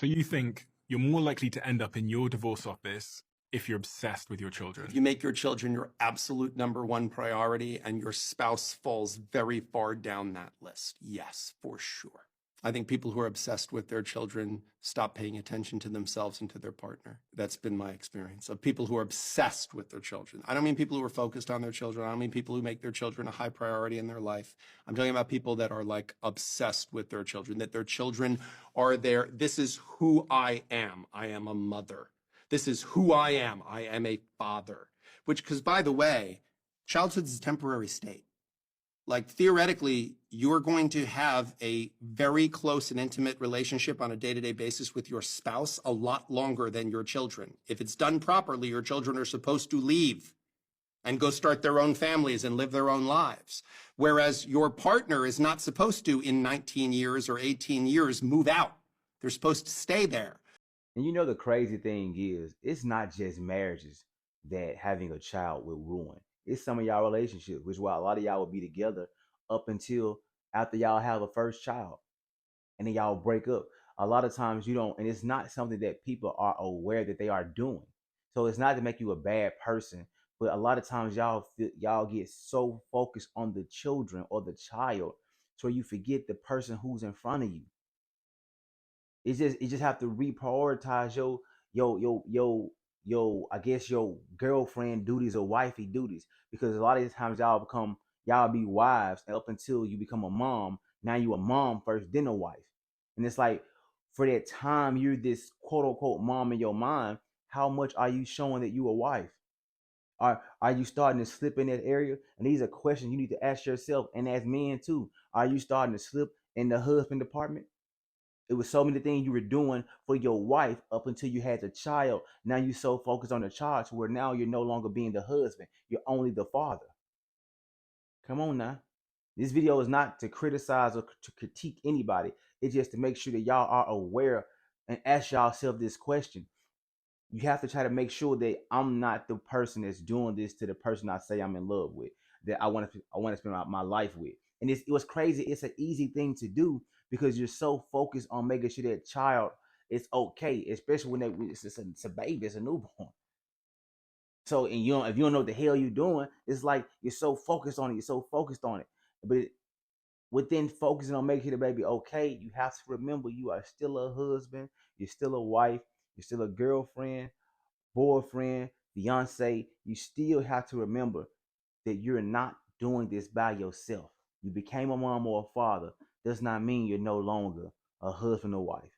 So you think you're more likely to end up in your divorce office if you're obsessed with your children? If you make your children your absolute number one priority and your spouse falls very far down that list, yes, for sure. I think people who are obsessed with their children stop paying attention to themselves and to their partner. That's been my experience of people who are obsessed with their children. I don't mean people who are focused on their children. I don't mean people who make their children a high priority in their life. I'm talking about people that are like obsessed with their children, that their children are there. This is who I am. I am a mother. This is who I am. I am a father. Which, because by the way, childhood is a temporary state. Like theoretically, you're going to have a very close and intimate relationship on a day-to-day basis with your spouse a lot longer than your children. If it's done properly, your children are supposed to leave and go start their own families and live their own lives. Whereas your partner is not supposed to, in 19 years or 18 years, move out. They're supposed to stay there. And you know the crazy thing is, it's not just marriages that having a child will ruin. It's some of y'all relationships, which is why a lot of y'all will be together up until after y'all have a first child, and then y'all break up. A lot of times you don't, and it's not something that people are aware that they are doing. So it's not to make you a bad person, but a lot of times y'all get so focused on the children or the child, so you forget the person who's in front of you. You just have to reprioritize your I guess your girlfriend duties or wifey duties, because a lot of these times y'all be wives up until you become a mom. Now you a mom first, then a wife. And it's like, for that time you're this quote unquote mom in your mind, how much are you showing that you a wife? Are you starting to slip in that area? And these are questions you need to ask yourself, and as men too. Are you starting to slip in the husband department? It was so many things you were doing for your wife up until you had the child. Now you so focused on the child to where now you're no longer being the husband. You're only the father. Come on now. This video is not to criticize or to critique anybody. It's just to make sure that y'all are aware and ask yourself this question. You have to try to make sure that I'm not the person that's doing this to the person I say I'm in love with, that I want to spend my life with. And it was crazy. It's an easy thing to do because you're so focused on making sure that child is okay, especially when it's a baby, it's a newborn. So, and if you don't know what the hell you're doing, it's like you're so focused on it. You're so focused on it. But within focusing on making the baby okay, you have to remember you are still a husband, you're still a wife, you're still a girlfriend, boyfriend, fiance. You still have to remember that you're not doing this by yourself. You became a mom or a father does not mean you're no longer a husband or wife.